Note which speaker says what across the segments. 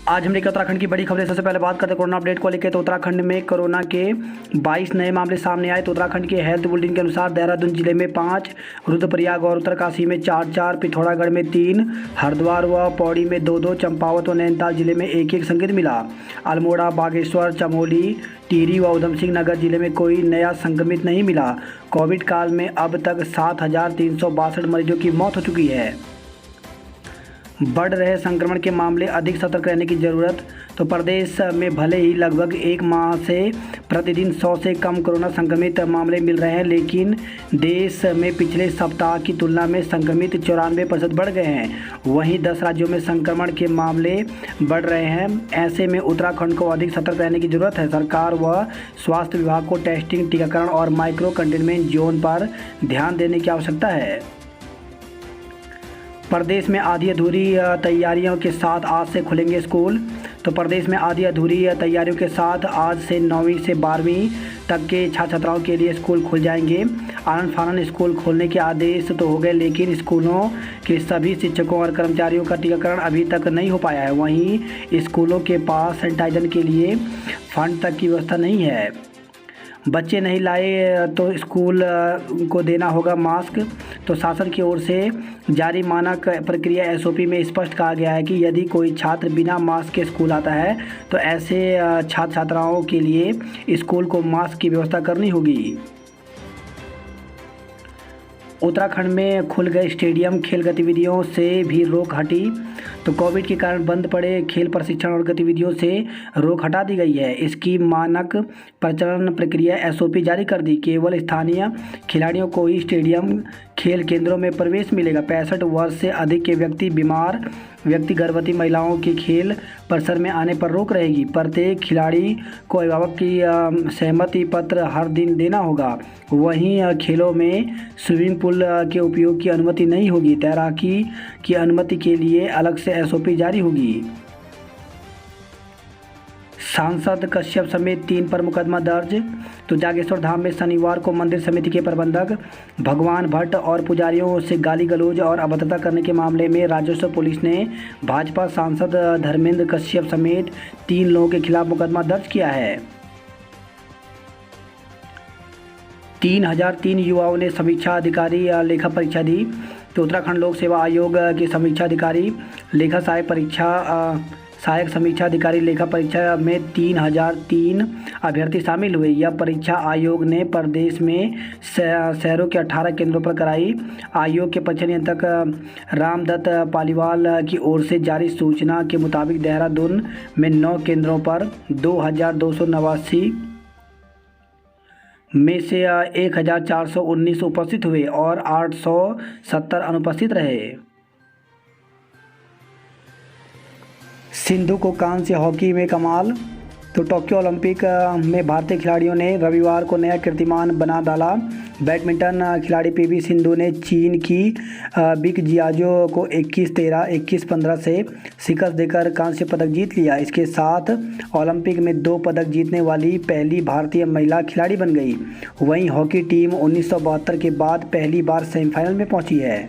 Speaker 1: आज हम लेकर उत्तराखंड की बड़ी खबरें। सबसे पहले बात करते हैं कोरोना अपडेट को लेकर। तो उत्तराखंड में कोरोना के 22 नए मामले सामने आए। तो उत्तराखंड के हेल्थ बुलेटिन के अनुसार देहरादून जिले में 5, रुद्रप्रयाग और उत्तरकाशी में 4, पिथौरागढ़ में 3, हरिद्वार व पौड़ी में 2, चंपावत व नैनीताल जिले में 1 संक्रमित मिला। अल्मोड़ा, बागेश्वर, चमोली, टिहरी व उधम सिंह नगर जिले में कोई नया संक्रमित नहीं मिला। कोविड काल में अब तक 7,362 मरीजों की मौत हो चुकी है। बढ़ रहे संक्रमण के मामले, अधिक सतर्क रहने की ज़रूरत। तो प्रदेश में भले ही लगभग एक माह से प्रतिदिन 100 से कम कोरोना संक्रमित मामले मिल रहे हैं, लेकिन देश में पिछले सप्ताह की तुलना में संक्रमित 94% बढ़ गए हैं। वहीं 10 राज्यों में संक्रमण के मामले बढ़ रहे हैं। ऐसे में उत्तराखंड को अधिक सतर्क रहने की ज़रूरत है। सरकार व स्वास्थ्य विभाग को टेस्टिंग, टीकाकरण और माइक्रो कंटेनमेंट जोन पर ध्यान देने की आवश्यकता है। प्रदेश में आधी अधूरी तैयारियों के साथ आज से खुलेंगे स्कूल। तो प्रदेश में आधी अधूरी तैयारियों के साथ आज से 9वीं से 12वीं तक के छात्र छात्राओं के लिए स्कूल खुल जाएंगे। आनन फानन स्कूल खोलने के आदेश तो हो गए, लेकिन स्कूलों के सभी शिक्षकों और कर्मचारियों का टीकाकरण अभी तक नहीं हो पाया है। वहीं स्कूलों के पास सैनिटाइजर के लिए फंड तक की व्यवस्था नहीं है। बच्चे नहीं लाए तो स्कूल को देना होगा मास्क। तो शासन की ओर से जारी मानक प्रक्रिया SOP में स्पष्ट कहा गया है कि यदि कोई छात्र बिना मास्क के स्कूल आता है तो ऐसे छात्र छात्राओं के लिए स्कूल को मास्क की व्यवस्था करनी होगी। उत्तराखंड में खुल गए स्टेडियम, खेल गतिविधियों से भी रोक हटी। तो कोविड के कारण बंद पड़े खेल प्रशिक्षण और गतिविधियों से रोक हटा दी गई है। इसकी मानक प्रचलन प्रक्रिया SOP जारी कर दी। केवल स्थानीय खिलाड़ियों को ही स्टेडियम, खेल केंद्रों में प्रवेश मिलेगा। 65 वर्ष से अधिक के व्यक्ति, बीमार व्यक्ति, गर्भवती महिलाओं की खेल परिसर में आने पर रोक रहेगी। प्रत्येक खिलाड़ी को अभिभावक की सहमति पत्र हर दिन देना होगा। वहीं खेलों में स्विमिंग पूल के उपयोग की अनुमति नहीं होगी। तैराकी की अनुमति के लिए अलग से SOP जारी होगी। सांसद कश्यप समेत 3 पर मुकदमा दर्ज। तो जागेश्वर धाम में शनिवार को मंदिर समिति के प्रबंधक भगवान भट्ट और पुजारियों से गाली गलौज और अभद्रता करने के मामले में राजस्व पुलिस ने भाजपा सांसद धर्मेंद्र कश्यप समेत 3 लोगों के खिलाफ मुकदमा दर्ज किया है। 3003 युवाओं ने समीक्षा अधिकारी लेखा परीक्षा दी। तो उत्तराखंड लोक सेवा आयोग के समीक्षा अधिकारी लेखा सहायक समीक्षा अधिकारी लेखा परीक्षा में 3003 अभ्यर्थी शामिल हुए। यह परीक्षा आयोग ने प्रदेश में शहरों के 18 केंद्रों पर कराई। आयोग के परीक्षा नियंत्रक रामदत्त पालीवाल की ओर से जारी सूचना के मुताबिक देहरादून में 9 केंद्रों पर 2289 में से 1419 उपस्थित हुए और 870 अनुपस्थित रहे। सिंधु को कांस्य हॉकी में कमाल। तो टोक्यो ओलंपिक में भारतीय खिलाड़ियों ने रविवार को नया कीर्तिमान बना डाला। बैडमिंटन खिलाड़ी PV सिंधु ने चीन की बिग जियाजो को 21-13, 21-15 से शिकस्त देकर कांस्य पदक जीत लिया। इसके साथ ओलंपिक में 2 पदक जीतने वाली पहली भारतीय महिला खिलाड़ी बन गई। वहीं हॉकी टीम 1972 के बाद पहली बार सेमीफाइनल में पहुंची है।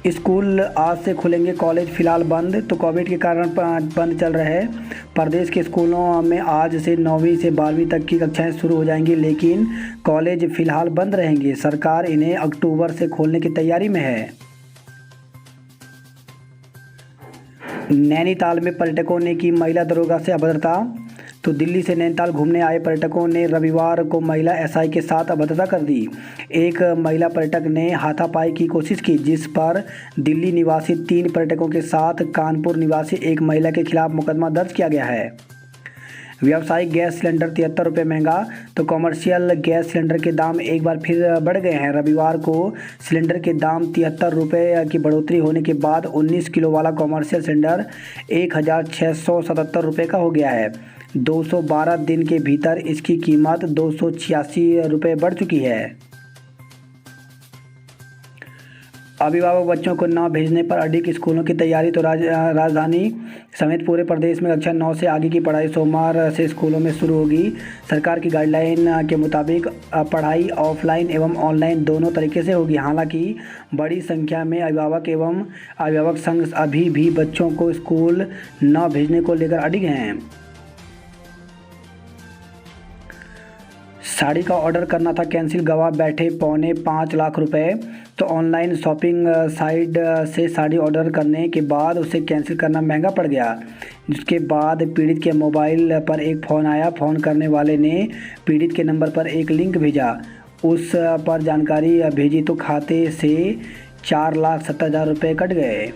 Speaker 1: स्कूल आज से खुलेंगे, कॉलेज फिलहाल बंद। तो कोविड के कारण बंद चल रहे हैं। प्रदेश के स्कूलों में आज से 9वीं से 12वीं तक की कक्षाएं शुरू हो जाएंगी, लेकिन कॉलेज फिलहाल बंद रहेंगे। सरकार इन्हें अक्टूबर से खोलने की तैयारी में है। नैनीताल में पर्यटकों ने की महिला दरोगा से अभद्रता। तो दिल्ली से नैनीताल घूमने आए पर्यटकों ने रविवार को महिला SI के साथ अभद्रता कर दी। एक महिला पर्यटक ने हाथापाई की कोशिश की, जिस पर दिल्ली निवासी 3 पर्यटकों के साथ कानपुर निवासी एक महिला के खिलाफ मुकदमा दर्ज किया गया है। व्यावसायिक गैस सिलेंडर 73 रुपये महंगा। तो कॉमर्शियल गैस सिलेंडर के दाम एक बार फिर बढ़ गए हैं। रविवार को सिलेंडर के दाम 73 रुपये की बढ़ोतरी होने के बाद 19 किलो वाला कॉमर्शियल सिलेंडर 1677 रुपये का हो गया है। 212 दिन के भीतर इसकी कीमत 286 रुपये बढ़ चुकी है। अभिभावक बच्चों को न भेजने पर अडिग स्कूलों की तैयारी। तो राजधानी समेत पूरे प्रदेश में कक्षा 9 से आगे की पढ़ाई सोमवार से स्कूलों में शुरू होगी। सरकार की गाइडलाइन के मुताबिक पढ़ाई ऑफलाइन एवं ऑनलाइन दोनों तरीके से होगी। हालांकि बड़ी संख्या में अभिभावक संघ अभी भी बच्चों को स्कूल न भेजने को लेकर अडिग हैं। साड़ी का ऑर्डर करना था कैंसिल, गवा बैठे 5.25 लाख रुपए। तो ऑनलाइन शॉपिंग साइट से साड़ी ऑर्डर करने के बाद उसे कैंसिल करना महंगा पड़ गया, जिसके बाद पीड़ित के मोबाइल पर एक फ़ोन आया। फ़ोन करने वाले ने पीड़ित के नंबर पर एक लिंक भेजा, उस पर जानकारी भेजी तो खाते से 4,70,000 रुपये कट गए।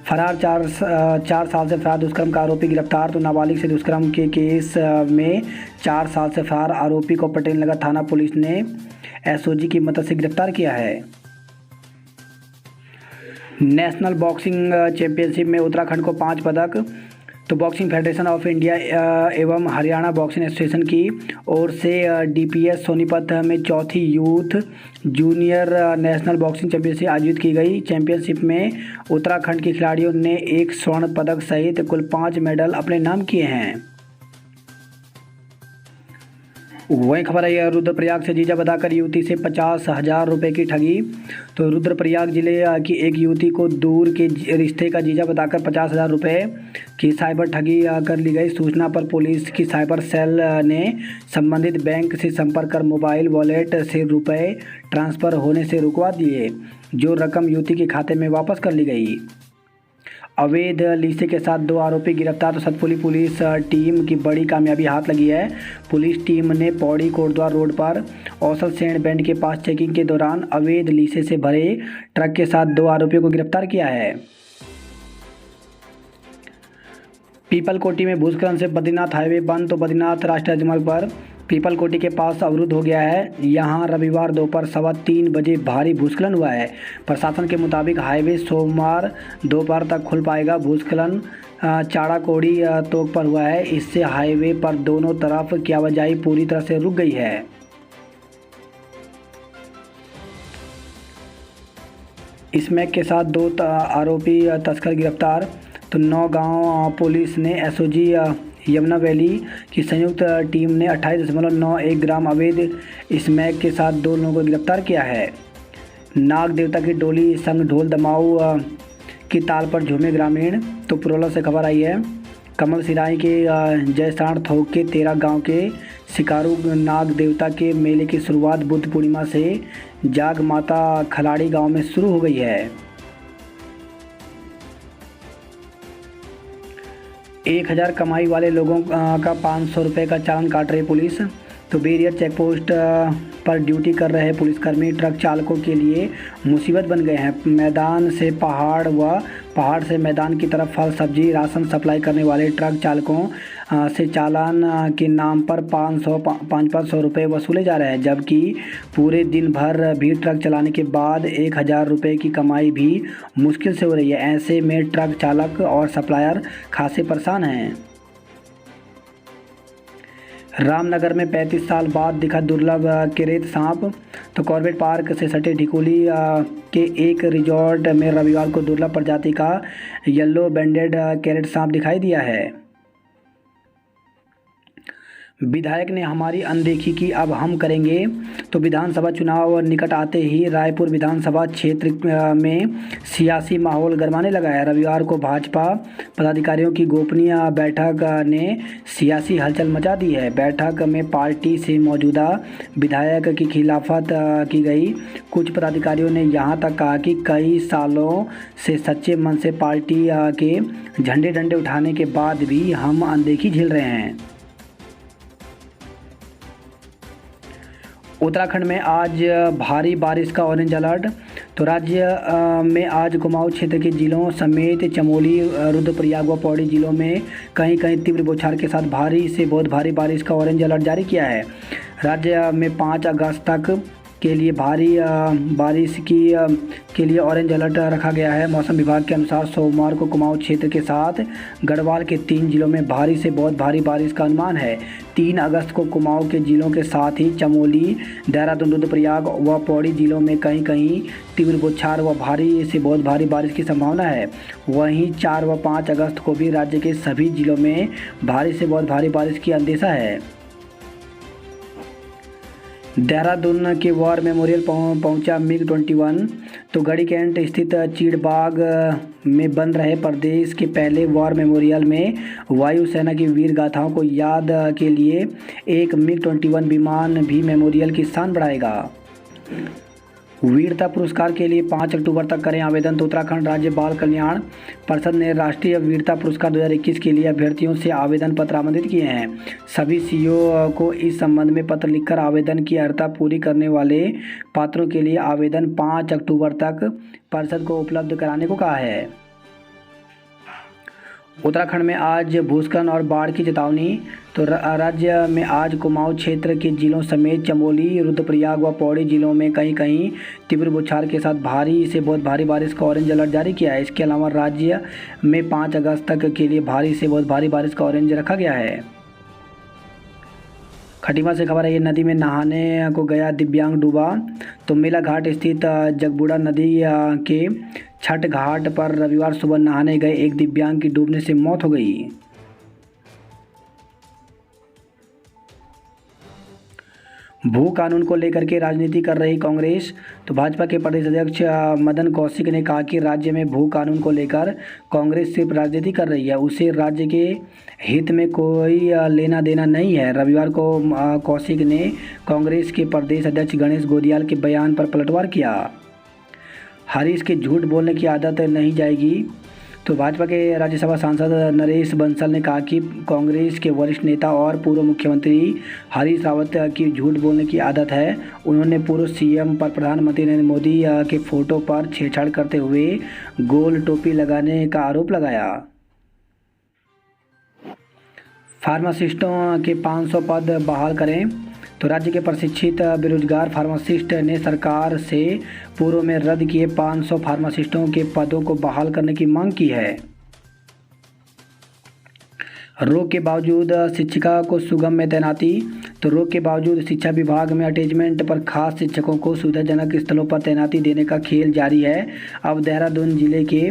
Speaker 1: फरार 4 साल से फरार दुष्कर्म का आरोपी गिरफ्तार। तो नाबालिग से दुष्कर्म के केस में 4 साल से फरार आरोपी को पटेल नगर थाना पुलिस ने एसओजी की मदद से गिरफ्तार किया है। नेशनल बॉक्सिंग चैंपियनशिप में उत्तराखंड को 5 पदक। तो बॉक्सिंग फेडरेशन ऑफ इंडिया एवं हरियाणा बॉक्सिंग एसोसिएशन की ओर से डीपीएस सोनीपत में चौथी youth junior national boxing championship आयोजित की गई। चैंपियनशिप में उत्तराखंड के खिलाड़ियों ने 1 स्वर्ण पदक सहित कुल 5 मेडल अपने नाम किए हैं। वही खबर है रुद्रप्रयाग से जीजा बताकर युवती से 50,000 रुपये की ठगी। तो रुद्रप्रयाग जिले की एक युवती को दूर के रिश्ते का जीजा बताकर 50,000 रुपये की साइबर ठगी कर ली गई। सूचना पर पुलिस की साइबर सेल ने संबंधित बैंक से संपर्क कर मोबाइल वॉलेट से रुपये ट्रांसफ़र होने से रुकवा दिए, जो रकम युवती के खाते में वापस कर ली गई। अवैध लीसे के साथ 2 आरोपी गिरफ्तार। तो सतपुली पुलिस टीम की बड़ी कामयाबी हाथ लगी है। पुलिस टीम ने पौड़ी कोटद्वार रोड पर औसल सेंड बैंड के पास चेकिंग के दौरान अवैध लीसे से भरे ट्रक के साथ 2 आरोपियों को गिरफ्तार किया है। पीपलकोटी में भूस्खलन से बद्रीनाथ हाईवे बंद। तो बद्रीनाथ राष्ट्रीय राजमार्ग पर पीपलकोटी के पास अवरुद्ध हो गया है। यहां रविवार दोपहर 3:15 बजे भारी भूस्खलन हुआ है। प्रशासन के मुताबिक हाईवे सोमवार दोपहर तक खुल पाएगा। भूस्खलन चाड़ा कोड़ी तोक पर हुआ है। इससे हाईवे पर दोनों तरफ की आवाजाही पूरी तरह से रुक गई है। स्मैक के साथ 2 आरोपी तस्कर गिरफ्तार। तो नौगांव पुलिस ने एसओजी यमुना वैली की संयुक्त टीम ने 28.91 ग्राम अवैध स्मैक के साथ 2 लोगों को गिरफ्तार किया है। नाग देवता की डोली संग ढोल दमाऊ की ताल पर झूमे ग्रामीण। तो पुरोला से खबर आई है। कमल सिराई के जयसाण थोक के 13 गांव के शिकारू नाग देवता के मेले की शुरुआत बुद्ध पूर्णिमा से जाग माता खलाड़ी गांव में शुरू हो गई है। 1,000 कमाई वाले लोगों का 500 रुपये का चालान काट रही पुलिस। तो बैरियर चेकपोस्ट पर ड्यूटी कर रहे पुलिसकर्मी ट्रक चालकों के लिए मुसीबत बन गए हैं। मैदान से पहाड़ व पहाड़ से मैदान की तरफ फल सब्जी राशन सप्लाई करने वाले ट्रक चालकों से चालान के नाम पर 500 रुपये वसूले जा रहे हैं, जबकि पूरे दिन भर भी ट्रक चलाने के बाद 1,000 रुपये की कमाई भी मुश्किल से हो रही है। ऐसे में ट्रक चालक और सप्लायर खासे परेशान हैं। रामनगर में 35 साल बाद दिखा दुर्लभ केरेत सांप। तो कॉर्बेट पार्क से सटे ढिकोली के एक रिजॉर्ट में रविवार को दुर्लभ प्रजाति का येलो बैंडेड केरेट सांप दिखाई दिया है। विधायक ने हमारी अनदेखी की, अब हम करेंगे। तो विधानसभा चुनाव निकट आते ही रायपुर विधानसभा क्षेत्र में सियासी माहौल गरमाने लगा है। रविवार को भाजपा पदाधिकारियों की गोपनीय बैठक ने सियासी हलचल मचा दी है। बैठक में पार्टी से मौजूदा विधायक की खिलाफत की गई। कुछ पदाधिकारियों ने यहां तक कहा कि कई सालों से सच्चे मन से पार्टी के झंडे डंडे उठाने के बाद भी हम अनदेखी झेल रहे हैं। उत्तराखंड में आज भारी बारिश का ऑरेंज अलर्ट। तो राज्य में आज कुमाऊं क्षेत्र के जिलों समेत चमोली, रुद्रप्रयाग व पौड़ी जिलों में कहीं कहीं तीव्र बौछार के साथ भारी से बहुत भारी बारिश का ऑरेंज अलर्ट जारी किया है। राज्य में 5 अगस्त तक के लिए भारी के लिए ऑरेंज अलर्ट रखा गया है। मौसम विभाग के अनुसार सोमवार को कुमाऊं क्षेत्र के साथ गढ़वाल के 3 जिलों में भारी से बहुत भारी बारिश का अनुमान है। 3 अगस्त को कुमाऊं के जिलों के साथ ही चमोली, देहरादून, रुद्रप्रयाग व पौड़ी जिलों में कहीं कहीं तीव्र बौछार व भारी से बहुत भारी बारिश की संभावना है। वहीं 4 व 5 अगस्त को भी राज्य के सभी जिलों में भारी से बहुत भारी बारिश की अंदेशा है। देहरादून के वॉर मेमोरियल पहुंचा MiG-21। तो गढ़ी कैंट स्थित चीड़बाग में बन रहे प्रदेश के पहले वॉर मेमोरियल में वायुसेना की वीर गाथाओं को याद के लिए एक MiG-21 विमान भी मेमोरियल की शान बढ़ाएगा। वीरता पुरस्कार के लिए 5 अक्टूबर तक करें आवेदन। तो उत्तराखंड राज्य बाल कल्याण परिषद ने राष्ट्रीय वीरता पुरस्कार 2021 के लिए अभ्यर्थियों से आवेदन पत्र आमंत्रित किए हैं। सभी सीईओ को इस संबंध में पत्र लिखकर आवेदन की अर्हता पूरी करने वाले पात्रों के लिए आवेदन 5 अक्टूबर तक परिषद को उपलब्ध कराने को कहा है। उत्तराखंड में आज भूस्खलन और बाढ़ की चेतावनी। तो राज्य में आज कुमाऊं क्षेत्र के जिलों समेत चमोली, रुद्रप्रयाग व पौड़ी जिलों में कहीं कहीं तीव्र बौछार के साथ भारी से बहुत भारी बारिश का ऑरेंज अलर्ट जारी किया है। इसके अलावा राज्य में 5 अगस्त तक के लिए भारी से बहुत भारी बारिश का ऑरेंज रखा गया है। खटीमा से खबर है, ये नदी में नहाने को गया दिव्यांग डूबा। तो मेलाघाट स्थित जगबूढ़ा नदी के छठ घाट पर रविवार सुबह नहाने गए एक दिव्यांग की डूबने से मौत हो गई। भू कानून को लेकर के राजनीति कर रही कांग्रेस। तो भाजपा के प्रदेश अध्यक्ष मदन कौशिक ने कहा कि राज्य में भू कानून को लेकर कांग्रेस सिर्फ राजनीति कर रही है, उसे राज्य के हित में कोई लेना देना नहीं है। रविवार को कौशिक ने कांग्रेस के प्रदेश अध्यक्ष गणेश गोदियाल के बयान पर पलटवार किया। हरीश के झूठ बोलने की आदत नहीं जाएगी। तो भाजपा के राज्यसभा सांसद नरेश बंसल ने कहा कि कांग्रेस के वरिष्ठ नेता और पूर्व मुख्यमंत्री हरीश रावत की झूठ बोलने की आदत है। उन्होंने पूर्व सीएम पर प्रधानमंत्री नरेंद्र मोदी के फोटो पर छेड़छाड़ करते हुए गोल टोपी लगाने का आरोप लगाया। फार्मासिस्टों के 500 पद बहाल करें। तो राज्य के प्रशिक्षित बेरोजगार फार्मासिस्ट ने सरकार से पूर्व में रद्द किए 500 फार्मासिस्टों के पदों को बहाल करने की मांग की है। रोक के बावजूद शिक्षिका को सुगम में तैनाती। तो रोक के बावजूद शिक्षा विभाग में अटैचमेंट पर खास शिक्षकों को सुविधाजनक स्थलों पर तैनाती देने का खेल जारी है। अब देहरादून जिले के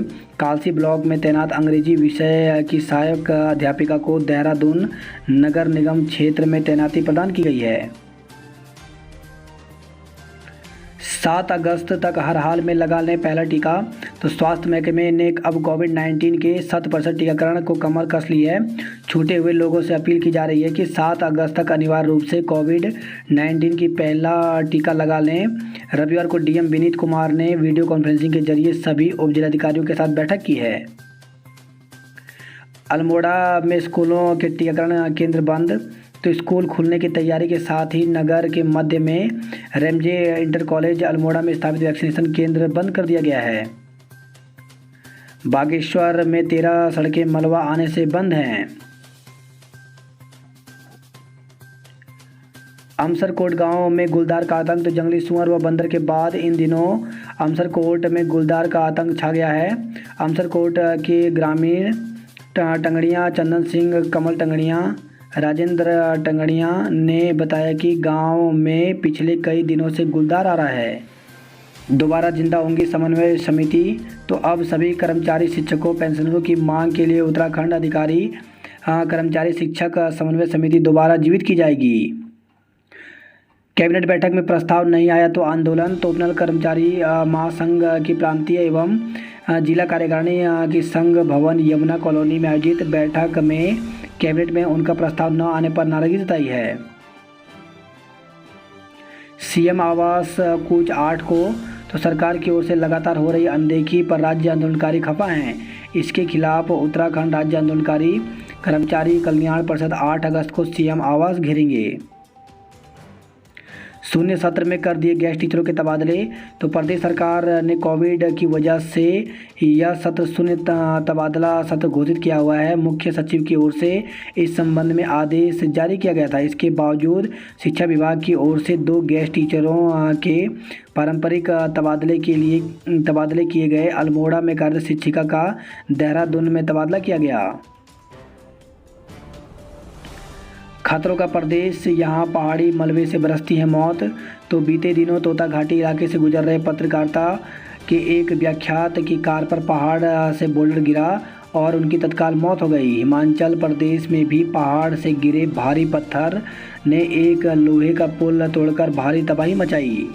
Speaker 1: कालसी ब्लॉक में तैनात अंग्रेजी विषय की सहायक अध्यापिका को देहरादून नगर निगम क्षेत्र में तैनाती प्रदान की गई है। 7 अगस्त तक हर हाल में लगा लें पहला टीका। तो स्वास्थ्य महकमे ने अब कोविड-19 के 100% टीकाकरण को कमर कस ली है। छूटे हुए लोगों से अपील की जा रही है कि 7 अगस्त तक अनिवार्य रूप से कोविड-19 की पहला टीका लगा लें। रविवार को डीएम विनीत कुमार ने वीडियो कॉन्फ्रेंसिंग के जरिए सभी उपजिलाधिकारियों के साथ बैठक की है। अल्मोड़ा में स्कूलों के टीकाकरण केंद्र बंद। तो स्कूल खुलने की तैयारी के साथ ही नगर के मध्य में रेमजे इंटर कॉलेज अल्मोड़ा में स्थापित वैक्सीनेशन केंद्र बंद कर दिया गया है। बागेश्वर में 13 सड़कें मलबा आने से बंद हैं। अमसरकोट गांव में गुलदार का आतंक। तो जंगली सुअर व बंदर के बाद इन दिनों अमसरकोट में गुलदार का आतंक छा गया है। अमसरकोट के ग्रामीण टंगड़िया चंदन सिंह, कमल टंगड़िया, राजेंद्र टंगड़िया ने बताया कि गांव में पिछले कई दिनों से गुलदार आ रहा है। दोबारा जिंदा होंगी समन्वय समिति। तो अब सभी कर्मचारी शिक्षकों पेंशनरों की मांग के लिए उत्तराखंड अधिकारी कर्मचारी शिक्षक समन्वय समिति दोबारा जीवित की जाएगी। कैबिनेट बैठक में प्रस्ताव नहीं आया तो आंदोलन। तो उपनल कर्मचारी महासंघ की प्रांतीय एवं जिला कार्यकारिणी की संघ भवन यमुना कॉलोनी में आयोजित बैठक में कैबिनेट में उनका प्रस्ताव न आने पर नाराजगी जताई है। सीएम आवास कूच 8 को। तो सरकार की ओर से लगातार हो रही अनदेखी पर राज्य आंदोलनकारी खफा हैं। इसके खिलाफ उत्तराखंड राज्य आंदोलनकारी कर्मचारी कल्याण परिषद 8 अगस्त को सीएम आवास घेरेंगे। शून्य सत्र में कर दिए गेस्ट टीचरों के तबादले। तो प्रदेश सरकार ने कोविड की वजह से यह सत्र शून्य तबादला सत्र घोषित किया हुआ है। मुख्य सचिव की ओर से इस संबंध में आदेश जारी किया गया था। इसके बावजूद शिक्षा विभाग की ओर से 2 गेस्ट टीचरों के पारंपरिक तबादले किए गए। अल्मोड़ा में कार्यरत शिक्षिका का देहरादून में तबादला किया गया। खतरों का प्रदेश, यहाँ पहाड़ी मलबे से बरसती है मौत। तो बीते दिनों तोता घाटी इलाके से गुजर रहे पत्रकारिता के एक व्याख्यात की कार पर पहाड़ से बोल्डर गिरा और उनकी तत्काल मौत हो गई। हिमाचल प्रदेश में भी पहाड़ से गिरे भारी पत्थर ने एक लोहे का पुल तोड़कर भारी तबाही मचाई।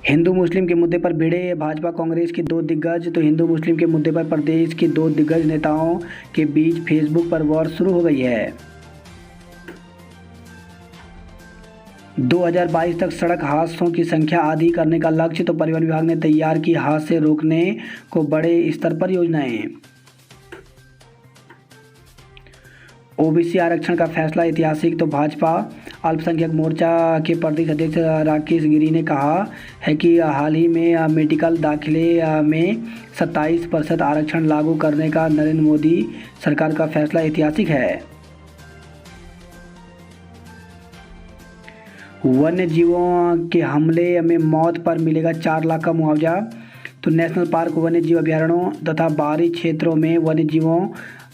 Speaker 1: हिंदू मुस्लिम के मुद्दे पर भिड़े भाजपा कांग्रेस के 2 दिग्गज। तो हिंदू मुस्लिम के मुद्दे पर प्रदेश के 2 दिग्गज नेताओं के बीच फेसबुक पर वॉर शुरू हो गई है। 2022 तक सड़क हादसों की संख्या आधी करने का लक्ष्य। तो परिवहन विभाग ने तैयार की हादसे रोकने को बड़े स्तर पर योजनाएं। ओबीसी आरक्षण का फैसला ऐतिहासिक। तो भाजपा अल्पसंख्यक मोर्चा के प्रदेश अध्यक्ष राकेश गिरी ने कहा है कि हाल ही में मेडिकल दाखिले में 27% आरक्षण लागू करने का नरेंद्र मोदी सरकार का फैसला ऐतिहासिक है। वन्य जीवों के हमले में मौत पर मिलेगा 4 लाख का मुआवजा। तो नेशनल पार्क, वन्य जीव अभ्यारण्यों तथा बाहरी क्षेत्रों में वन्य जीवों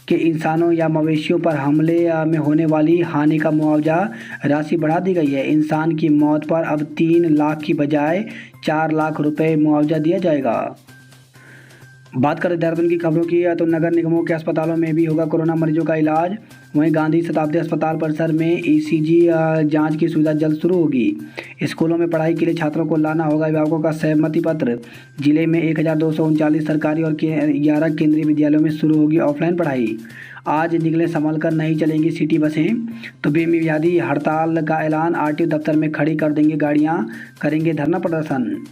Speaker 1: के इंसानों या मवेशियों पर हमले में होने वाली हानि का मुआवजा राशि बढ़ा दी गई है। इंसान की मौत पर अब 3 लाख की बजाय 4 लाख रुपए मुआवजा दिया जाएगा। बात करें देहरादून की खबरों की, तो नगर निगमों के अस्पतालों में भी होगा कोरोना मरीजों का इलाज। वहीं गांधी शताब्दी अस्पताल परिसर में ईसीजी जांच की सुविधा जल्द शुरू होगी। स्कूलों में पढ़ाई के लिए छात्रों को लाना होगा अभिभावकों का सहमति पत्र। जिले में 1239 सरकारी और 11 केंद्रीय विद्यालयों में शुरू होगी ऑफलाइन पढ़ाई। आज निकले संभल कर नहीं चलेंगी सिटी बसें। तो बेमियादी हड़ताल का ऐलान, आरटीओ दफ्तर में खड़ी कर देंगे गाड़ियां, करेंगे धरना प्रदर्शन।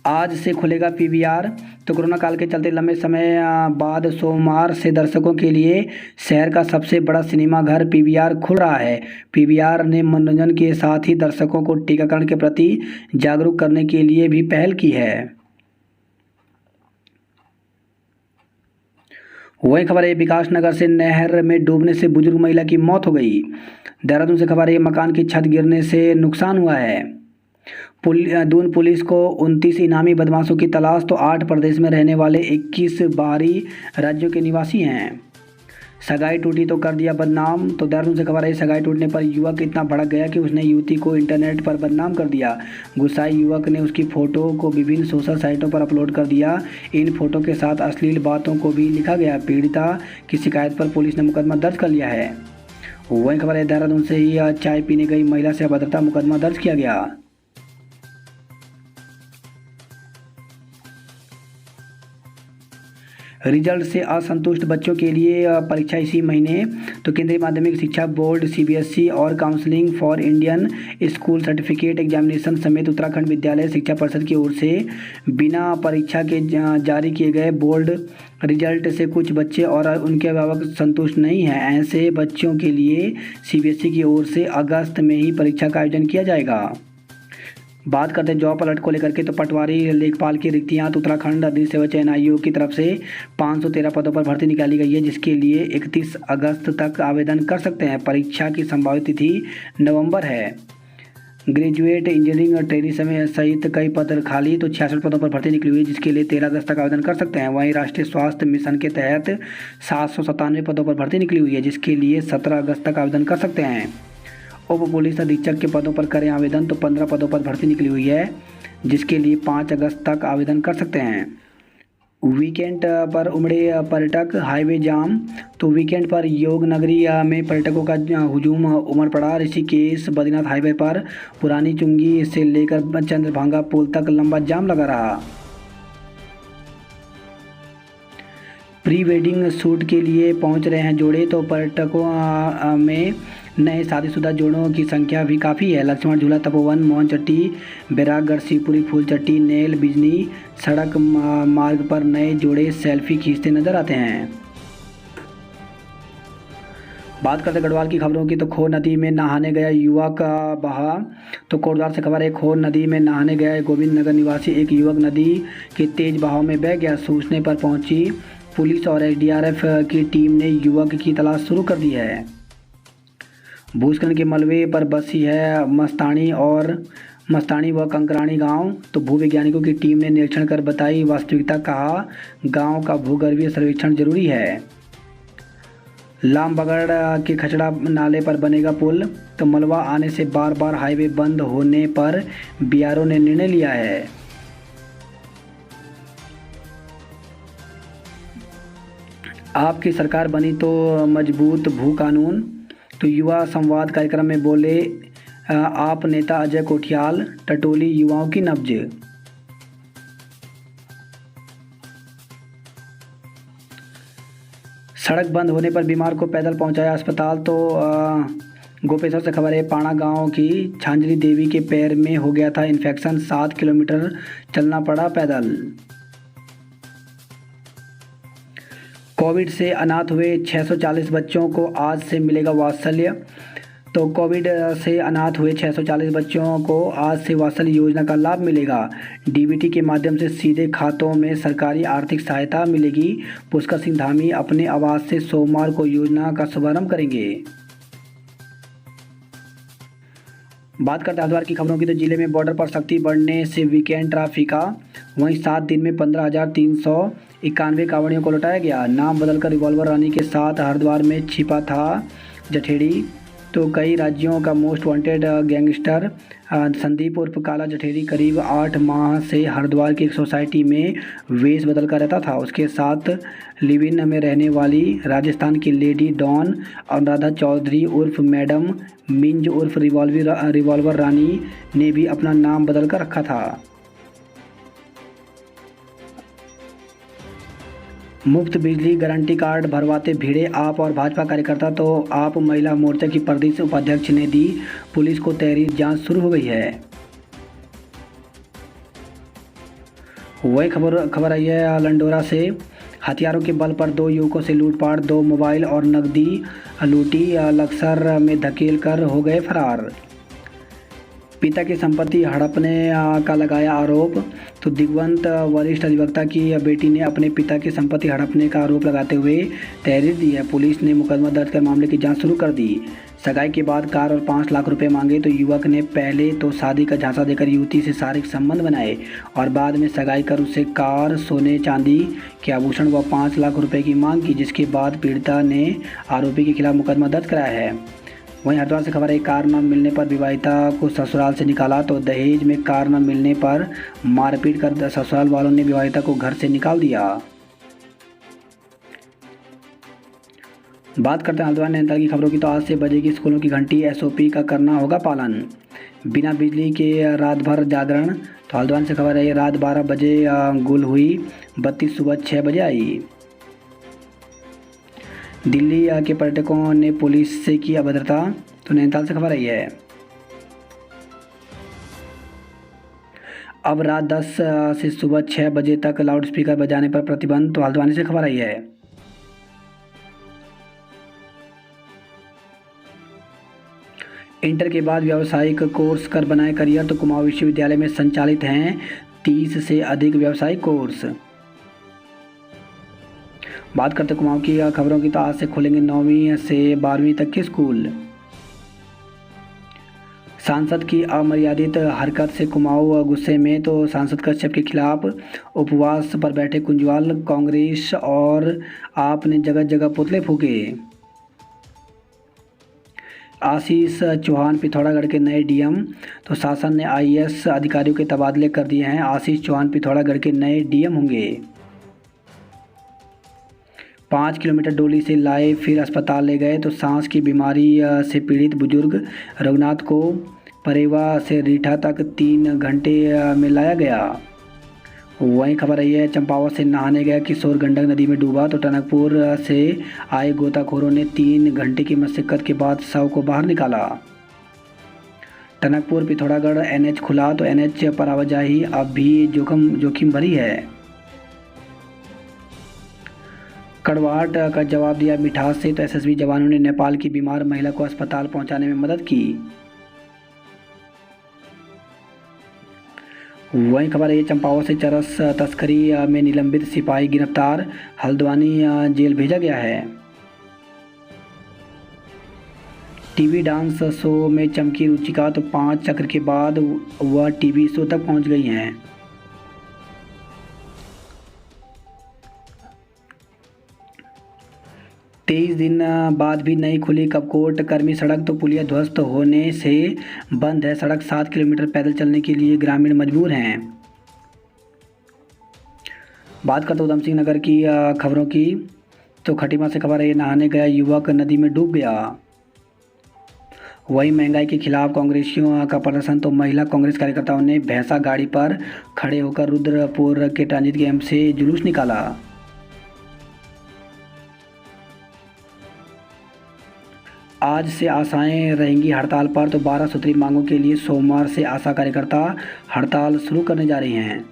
Speaker 1: आज से खुलेगा पीवीआर। तो कोरोना काल के चलते लंबे समय बाद सोमवार से दर्शकों के लिए शहर का सबसे बड़ा सिनेमा घर पीवीआर खुल रहा है। पीवीआर ने मनोरंजन के साथ ही दर्शकों को टीकाकरण के प्रति जागरूक करने के लिए भी पहल की है। वही खबर है, विकास नगर से नहर में डूबने से बुजुर्ग महिला की मौत हो गई। देहरादून से खबर है, मकान की छत गिरने से नुकसान हुआ है। दून पुलिस को 29 इनामी बदमाशों की तलाश। तो 8 प्रदेश में रहने वाले 21 बाहरी राज्यों के निवासी हैं। सगाई टूटी तो कर दिया बदनाम। तो देहरादून से खबर है, सगाई टूटने पर युवक इतना भड़क गया कि उसने युवती को इंटरनेट पर बदनाम कर दिया। गुस्साए युवक ने उसकी फ़ोटो को विभिन्न सोशल साइटों पर अपलोड कर दिया। इन फोटो के साथ अश्लील बातों को भी लिखा गया। पीड़िता की शिकायत पर पुलिस ने मुकदमा दर्ज कर लिया है। वही खबर है, देहरादून से ही चाय पीने गई महिला से अभद्रता मुकदमा दर्ज किया गया। रिजल्ट से असंतुष्ट बच्चों के लिए परीक्षा इसी महीने। तो केंद्रीय माध्यमिक शिक्षा बोर्ड सीबीएसई और counselling for Indian school certificate examination समेत उत्तराखंड विद्यालय शिक्षा परिषद की ओर से बिना परीक्षा के जारी किए गए बोर्ड रिजल्ट से कुछ बच्चे और उनके अभिभावक संतुष्ट नहीं हैं। ऐसे बच्चों के लिए सीबीएसई की ओर से अगस्त में ही परीक्षा का आयोजन किया जाएगा। बात करते हैं जॉब अलर्ट को लेकर के, तो पटवारी लेखपाल की रिक्तियां। तो उत्तराखंड अधिक सेवा चयन आयोग की तरफ से 513 पदों पर भर्ती निकाली गई है, जिसके लिए 31 अगस्त तक आवेदन कर सकते हैं। परीक्षा की संभावित तिथि नवंबर है। ग्रेजुएट इंजीनियरिंग और ट्रेनी सहित कई पद खाली। तो 66 पदों पर भर्ती निकली हुई है, जिसके लिए 13 अगस्त तक आवेदन कर सकते हैं। वहीं राष्ट्रीय स्वास्थ्य मिशन के तहत 797 पदों पर भर्ती निकली हुई है, जिसके लिए 17 अगस्त तक आवेदन कर सकते हैं। उप पुलिस अधीक्षक के पदों पर करें आवेदन। तो 15 पदों पर भर्ती निकली हुई है, जिसके लिए 5 अगस्त तक आवेदन कर सकते हैं। वीकेंड पर उमड़े पर्यटक, हाईवे जाम। तो वीकेंड पर योग नगरी में पर्यटकों का हुजूम उमड़ पड़ा। ऋषिकेश बद्रीनाथ हाईवे पर पुरानी चुंगी से लेकर चंद्रभांगा पुल तक लंबा जाम लगा रहा। प्री वेडिंग शूट के लिए पहुंच रहे हैं जोड़े। तो पर्यटकों में नए शादीशुदा जोड़ों की संख्या भी काफ़ी है। लक्ष्मण झूला, तपोवन, मोहन चट्टी, बैरागढ़, शिवपुरी, फूल चट्टी, नेल बिजनी सड़क मार्ग पर नए जोड़े सेल्फी खींचते नजर आते हैं। बात करते गढ़वाल की खबरों की तो खो नदी में नहाने गया युवक बहा। तो कोटद्वार से खबर है, खो नदी में नहाने गया गोविंद नगर निवासी एक युवक नदी के तेज बहाव में बह गया। सूचने पर पहुंची पुलिस और एसडीआरएफ की टीम ने युवक की तलाश शुरू कर दी है। भूस्खलन के मलबे पर बसी है मस्तानी व कंकरानी गांव। तो भूवैज्ञानिकों की टीम ने निरीक्षण कर बताई वास्तविकता, कहा गांव का भूगर्भीय सर्वेक्षण जरूरी है। लामबगड़ के खचड़ा नाले पर बनेगा पुल। तो मलबा आने से बार बार हाईवे बंद होने पर बीआरओ ने निर्णय लिया है। आपकी सरकार बनी तो मजबूत भू कानून। तो युवा संवाद कार्यक्रम में बोले आप नेता अजय कोठियाल, टटोली युवाओं की नब्ज। सड़क बंद होने पर बीमार को पैदल पहुंचाया अस्पताल। तो गोपेश्वर से खबर है, पाणा गांव की झांझरी देवी के पैर में हो गया था इन्फेक्शन, 7 किलोमीटर चलना पड़ा पैदल। कोविड से अनाथ हुए 640 बच्चों को आज से मिलेगा वात्सल्य। तो कोविड से अनाथ हुए 640 बच्चों को आज से वात्सल्य योजना का लाभ मिलेगा। डीबीटी के माध्यम से सीधे खातों में सरकारी आर्थिक सहायता मिलेगी। पुष्कर सिंह धामी अपने आवास से सोमवार को योजना का शुभारंभ करेंगे। बात करते हैं हरिद्वार की खबरों की तो जिले में बॉर्डर पर सख्ती बढ़ने से वीकेंड ट्रैफिक का। वहीं 7 दिन में 15,391 कांवड़ियों को लौटाया गया। नाम बदलकर रिवॉल्वर रानी के साथ हरिद्वार में छिपा था जठेड़ी। तो कई राज्यों का मोस्ट वांटेड गैंगस्टर संदीप उर्फ काला जठेरी करीब 8 माह से हरिद्वार की एक सोसाइटी में वेश बदल कर रहता था। उसके साथ लिव इन में रहने वाली राजस्थान की लेडी डॉन अनुराधा चौधरी उर्फ मैडम मिंज उर्फ रिवॉल्वर रानी ने भी अपना नाम बदल कर रखा था। मुफ्त बिजली गारंटी कार्ड भरवाते भिड़े आप और भाजपा कार्यकर्ता। तो आप महिला मोर्चा की प्रदेश उपाध्यक्ष ने दी पुलिस को तहरीर, जांच शुरू हो गई है। वही खबर आई है लंडोरा से, हथियारों के बल पर 2 युवकों से लूटपाट, 2 मोबाइल और नकदी लूटी, लक्सर में धकेल कर हो गए फरार। पिता की संपत्ति हड़पने का लगाया आरोप। तो दिग्वंत वरिष्ठ अधिवक्ता की बेटी ने अपने पिता की संपत्ति हड़पने का आरोप लगाते हुए तहरीर दी है। पुलिस ने मुकदमा दर्ज कर मामले की जांच शुरू कर दी। सगाई के बाद कार और 5 लाख रुपए मांगे। तो युवक ने पहले तो शादी का झांसा देकर युवती से शारीरिक संबंध बनाए और बाद में सगाई कर उससे कार, सोने चांदी के आभूषण व 5 लाख रुपए की मांग की, जिसके बाद पीड़िता ने आरोपी के खिलाफ मुकदमा दर्ज कराया है। वहीं हरिद्वार से खबर है, कार न मिलने पर विवाहिता को ससुराल से निकाला। तो दहेज में कार न मिलने पर मारपीट कर ससुराल वालों ने विवाहिता को घर से निकाल दिया। बात करते हैं हरिद्वार नैनीताल की खबरों की तो आज से बजेगी स्कूलों की घंटी, एसओपी का करना होगा पालन। बिना बिजली के रात भर जागरण। तो हरिद्वार से खबर है, रात 12 बजे गुल हुई, बत्ती सुबह 6 बजे आई। दिल्ली के पर्यटकों ने पुलिस से की अभद्रता। तो नैनीताल से खबर आई है, अब रात 10 से सुबह 6 बजे तक लाउडस्पीकर बजाने पर प्रतिबंध। तो हल्द्वानी से खबर आई है, इंटर के बाद व्यावसायिक कोर्स कर बनाए करियर। तो कुमाऊं विश्वविद्यालय में संचालित हैं 30 से अधिक व्यावसायिक कोर्स। बात करते कुमाऊं की खबरों की तो आज से खुलेंगे 9वीं से 12वीं तक के स्कूल। सांसद की अमर्यादित हरकत से कुमाऊं गुस्से में। तो सांसद कश्यप के खिलाफ उपवास पर बैठे कुंजवाल, कांग्रेस और आप ने जगह जगह पुतले फूके। आशीष चौहान पिथौरागढ़ के नए डीएम। तो शासन ने आईएएस अधिकारियों के तबादले कर दिए हैं। आशीष चौहान पिथौरागढ़ के नए डीएम होंगे। 5 किलोमीटर डोली से लाए, फिर अस्पताल ले गए। तो सांस की बीमारी से पीड़ित बुजुर्ग रघुनाथ को परेवा से रीठा तक 3 घंटे में लाया गया। वहीं खबर आई है, चंपावत से नहाने गया किशोर गंडक नदी में डूबा। तो टनकपुर से आए गोताखोरों ने 3 घंटे की मशक्कत के बाद शव को बाहर निकाला। टनकपुर पिथौरागढ़ एनएच खुला। तो एनएच पर आवाजाही अब भी जोखिम भरी है। कड़वाहट का जवाब दिया मिठास से, तो एसएसबी जवानों ने नेपाल की बीमार महिला को अस्पताल पहुंचाने में मदद की। वहीं खबर है चंपावत से चरस तस्करी में निलंबित सिपाही गिरफ्तार, हल्द्वानी जेल भेजा गया है। टीवी डांस शो में चमकी रुचिका, तो 5 चक्र के बाद वह टीवी शो तक पहुंच गई हैं। तेईस दिन बाद भी नहीं खुली कपकोट कर्मी सड़क, तो पुलिया ध्वस्त होने से बंद है सड़क, 7 किलोमीटर पैदल चलने के लिए ग्रामीण मजबूर हैं। बात करते उधम सिंह नगर की खबरों की, तो खटीमा से खबर है नहाने गया युवक नदी में डूब गया। वहीं महंगाई के खिलाफ कांग्रेसियों का प्रदर्शन, तो महिला कांग्रेस कार्यकर्ताओं ने भैंसा गाड़ी पर खड़े होकर रुद्रपुर के ट्रांजिट कैंप से जुलूस निकाला। आज से आशाएं रहेंगी हड़ताल पर, तो 12 सूत्री मांगों के लिए सोमवार से आशा कार्यकर्ता हड़ताल शुरू करने जा रही हैं।